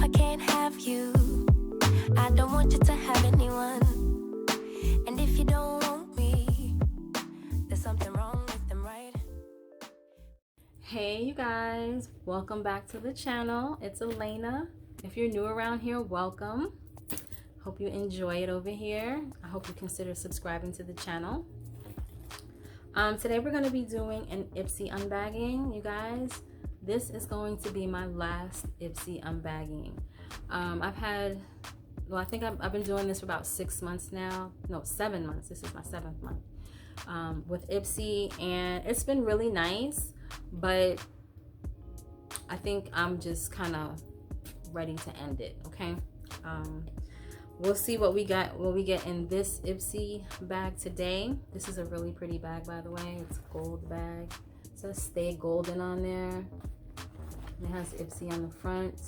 I can't have you, I don't want you to have anyone. And if you don't want me, there's something wrong with them, right? Hey you guys, welcome back to the channel. It's Elaina. If you're new around here, welcome. Hope you enjoy it over here. I hope you consider subscribing to the channel. Today we're going to be doing an Ipsy unbagging, you guys. This is going to be my last Ipsy unbagging. I think I've been doing this for about 6 months now. No, 7 months. This is my 7th month with Ipsy, and it's been really nice, but I think I'm just kind of ready to end it. Okay. We'll see what we get in this Ipsy bag today. This is a really pretty bag, by the way. It's a gold bag. It says Stay Golden on there. It has Ipsy on the front.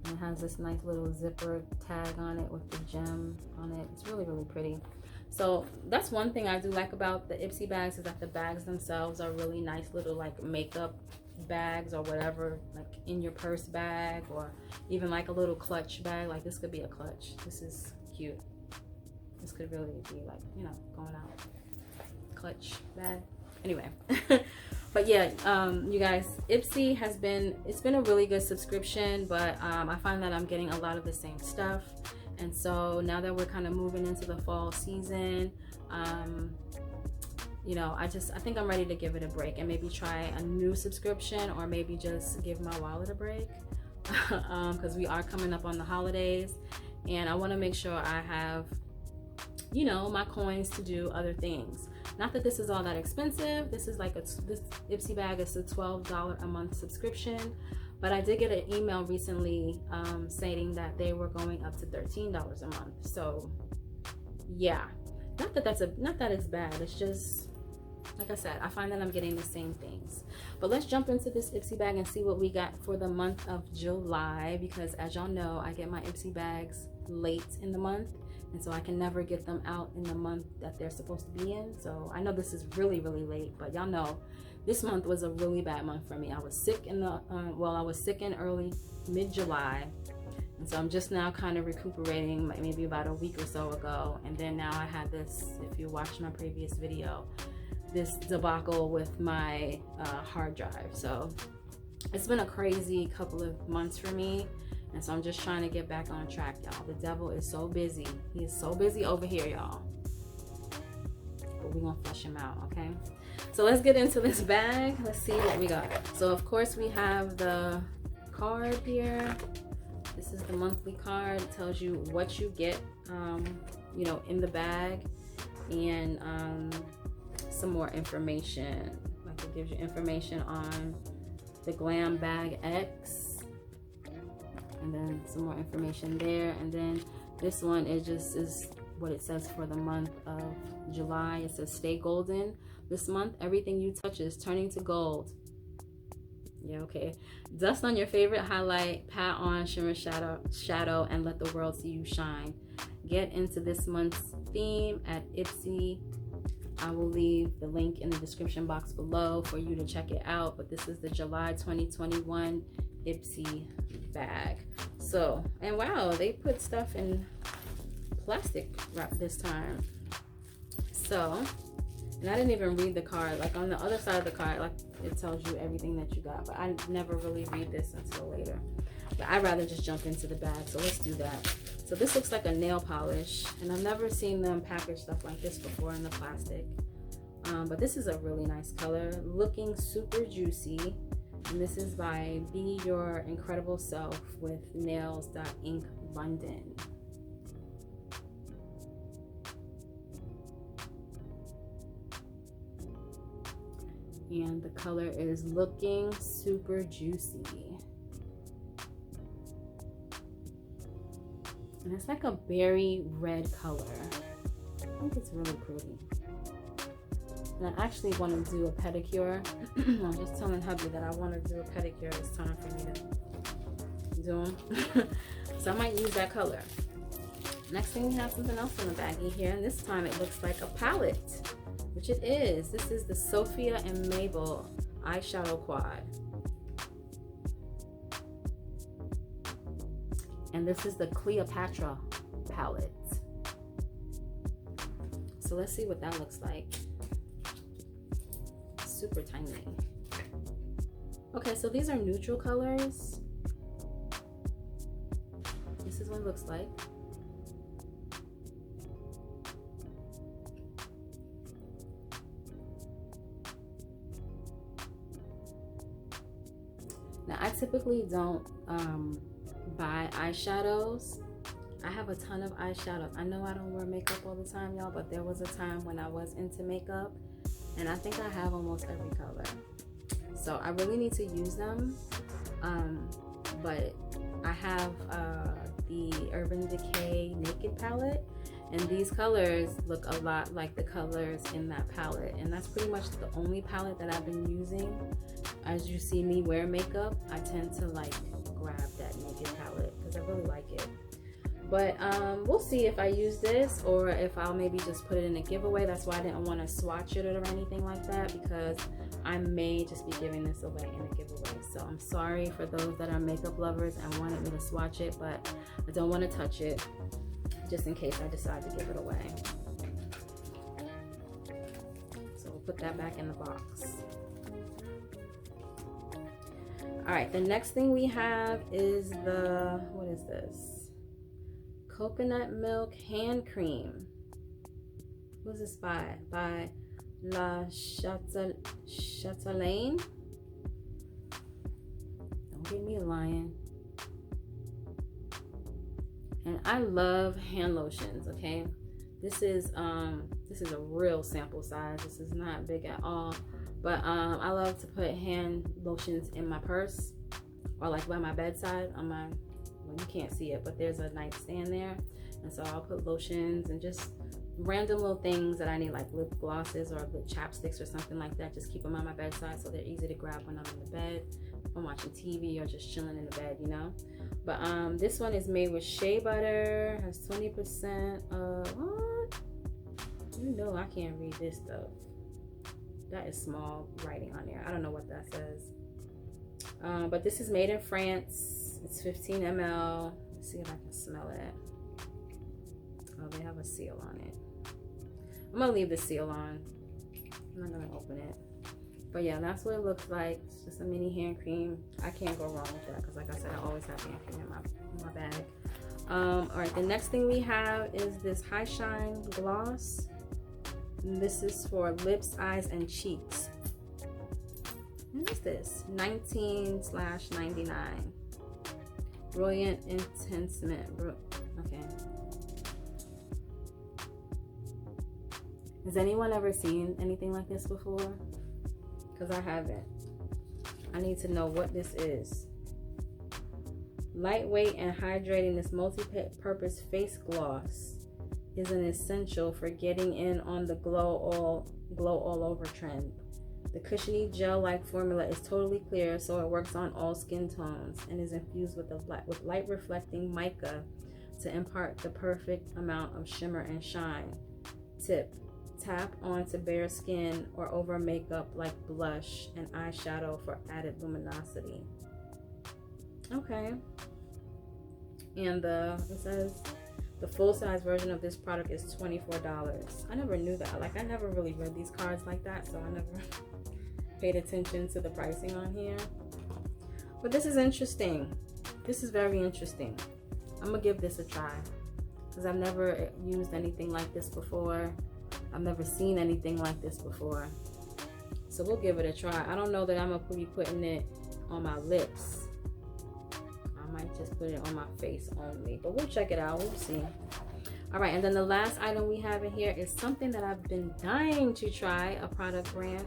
And it has this nice little zipper tag on it with the gem on it. It's really, really pretty. So that's one thing I do like about the Ipsy bags, is that the bags themselves are really nice little like makeup bags or whatever, like in your purse bag, or even like a little clutch bag. Like this could be a clutch. This is cute. This could really be like, you know, going out clutch bag. Anyway. But yeah, you guys, Ipsy it's been a really good subscription, but I find that I'm getting a lot of the same stuff. And so now that we're kind of moving into the fall season, you know, I think I'm ready to give it a break and maybe try a new subscription, or maybe just give my wallet a break, because we are coming up on the holidays, and I want to make sure I have, you know, my coins to do other things. Not that this is all that expensive. This is like this Ipsy bag is a $12 a month subscription, but I did get an email recently stating that they were going up to $13 a month. So yeah, not that it's bad. It's just, like I said, I find that I'm getting the same things. But let's jump into this Ipsy bag and see what we got for the month of July, because as y'all know, I get my Ipsy bags late in the month, and so I can never get them out in the month that they're supposed to be in. So I know this is really, really late, but y'all know this month was a really bad month for me. I was sick in I was sick in early mid-July, and so I'm just now kind of recuperating, maybe about a week or so ago. And then now I had this, if you watched my previous video, this debacle with my hard drive. So it's been a crazy couple of months for me, and so I'm just trying to get back on track, y'all. The devil is so busy. He is so busy over here, y'all. But we're gonna flush him out, okay? So let's get into this bag. Let's see what we got. So of course we have the card here. This is the monthly card. It tells you what you get, you know, in the bag, and some more information. Like it gives you information on the Glam Bag X, and then some more information there. And then this one is what it says for the month of July. It says Stay Golden. This month, everything you touch is turning to gold. Yeah, okay. Dust on your favorite highlight, pat on, shimmer, shadow, and let the world see you shine. Get into this month's theme at Ipsy. I will leave the link in the description box below for you to check it out. But this is the July 2021 Ipsy bag. So, and wow, they put stuff in plastic wrap this time. So, and I didn't even read the card. Like on the other side of the card, like it tells you everything that you got, but I never really read this until later. But I'd rather just jump into the bag, so let's do that. So this looks like a nail polish, and I've never seen them package stuff like this before in the plastic. But this is a really nice color, looking super juicy. And this is by Be Your Incredible Self with Nails.Inc. London. And the color is Looking Super Juicy. And it's like a berry red color. I think it's really pretty. And I actually want to do a pedicure. I'm just telling hubby that I want to do a pedicure. It's time for me to do them. So I might use that color. Next thing, we have something else in the baggie here. And this time it looks like a palette, which it is. This is the Sophia and Mabel eyeshadow quad. And this is the Cleopatra palette. So let's see what that looks like. Super tiny. Okay, so these are neutral colors. This is what it looks like. Now, I typically don't buy eyeshadows. I have a ton of eyeshadows. I know I don't wear makeup all the time, y'all, but there was a time when I was into makeup, and I think I have almost every color. So I really need to use them. But I have the Urban Decay Naked palette, and these colors look a lot like the colors in that palette, and that's pretty much the only palette that I've been using. As you see me wear makeup, I tend to like grab that Naked palette because I really like it. But we'll see if I use this or if I'll maybe just put it in a giveaway. That's why I didn't want to swatch it or anything like that, because I may just be giving this away in a giveaway. So I'm sorry for those that are makeup lovers and wanted me to swatch it, but I don't want to touch it just in case I decide to give it away. So we'll put that back in the box. All right, the next thing we have is the, what is this? Coconut milk hand cream. Who's this by? By La Chatelaine. Don't give me a lion. And I love hand lotions. Okay, this is a real sample size. This is not big at all. But I love to put hand lotions in my purse or like by my bedside on my. Well, you can't see it, but there's a nightstand there, and so I'll put lotions and just random little things that I need, like lip glosses or lip chapsticks or something like that. Just keep them on my bedside so they're easy to grab when I'm in the bed, if I'm watching TV or just chilling in the bed, you know. But this one is made with shea butter, has 20% of what? You know I can't read this stuff. That is small writing on there. I don't know what that says. But this is made in France. It's 15 ml. Let's see if I can smell it. Oh, they have a seal on it. I'm gonna leave the seal on. I'm not gonna open it. But yeah, that's what it looks like. It's just a mini hand cream. I can't go wrong with that because, like I said, I always have hand cream in my bag. All right, the next thing we have is this High Shine Gloss. And this is for lips, eyes, and cheeks. What is this? 19/99. Brilliant Intensement. Okay. Has anyone ever seen anything like this before? Because I haven't. I need to know what this is. Lightweight and hydrating, this multi-purpose face gloss is an essential for getting in on the glow all over trend. The cushiony gel-like formula is totally clear, so it works on all skin tones and is infused with light reflecting mica to impart the perfect amount of shimmer and shine. Tip: tap onto bare skin or over makeup like blush and eyeshadow for added luminosity. Okay. And it says the full-size version of this product is $24. I never knew that. Like, I never really read these cards like that, so I never paid attention to the pricing on here. But this is interesting. This is very interesting. I'm gonna give this a try because I've never used anything like this before. I've never seen anything like this before. So we'll give it a try. I don't know that I'm gonna be putting it on my lips. I might just put it on my face only, but we'll check it out. We'll see. All right, and then the last item we have in here is something that I've been dying to try. A product from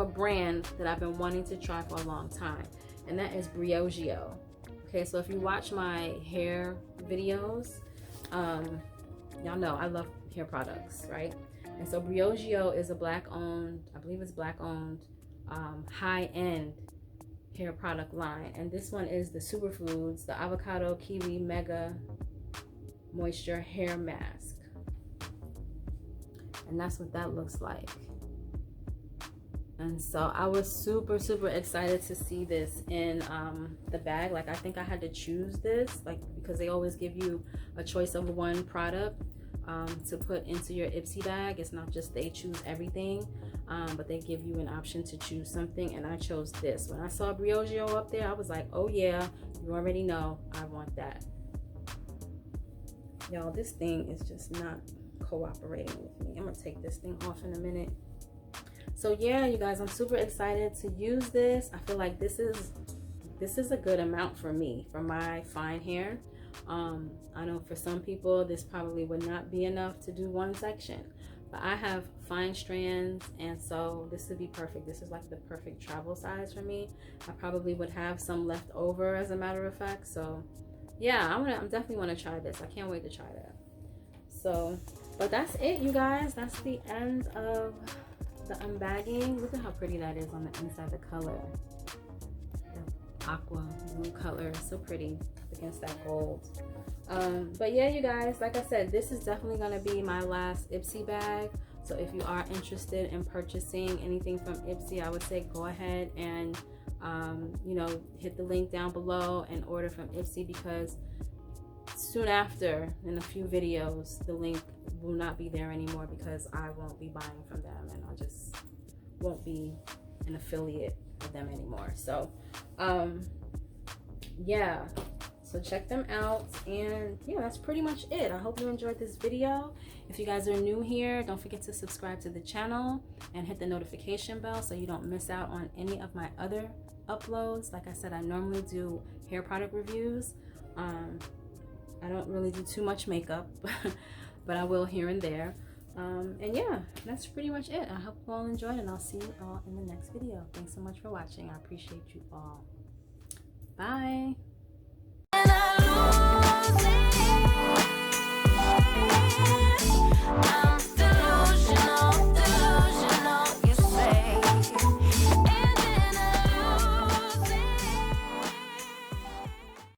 a brand that I've been wanting to try for a long time, and that is Briogeo. Okay, so if you watch my hair videos, y'all know I love hair products, right? And so Briogeo is a Black-owned, I believe it's Black-owned, high-end hair product line, and this one is the Superfoods, the Avocado Kiwi Mega Moisture Hair Mask, and that's what that looks like. And so I was super excited to see this in the bag. Like, I think I had to choose this, like, because they always give you a choice of one product to put into your Ipsy bag. It's not just they choose everything, but they give you an option to choose something, and I chose this. When I saw Briogeo up there, I was like, oh yeah, you already know I want that. Y'all, this thing is just not cooperating with me. I'm gonna take this thing off in a minute. So yeah, you guys, I'm super excited to use this. I feel like this is a good amount for me, for my fine hair. I know for some people this probably would not be enough to do one section, but I have fine strands, and so this would be perfect. This is like the perfect travel size for me. I probably would have some left over, as a matter of fact. So yeah, I'm definitely want to try this. I can't wait to try that. So, but that's it, you guys. That's the end of the unbagging. Look at how pretty that is on the inside. The color, the aqua blue color, so pretty against that gold. But yeah, you guys, like I said, this is definitely going to be my last Ipsy bag. So if you are interested in purchasing anything from Ipsy, I would say go ahead and you know, hit the link down below and order from Ipsy, because soon after, in a few videos, the link will not be there anymore, because I won't be buying from them, and I just won't be an affiliate with them anymore. So yeah, so check them out, and yeah, that's pretty much it. I hope you enjoyed this video. If you guys are new here, don't forget to subscribe to the channel and hit the notification bell so you don't miss out on any of my other uploads. Like I said, I normally do hair product reviews. I don't really do too much makeup, but I will here and there. And yeah, that's pretty much it. I hope you all enjoyed, and I'll see you all in the next video. Thanks so much for watching. I appreciate you all. Bye.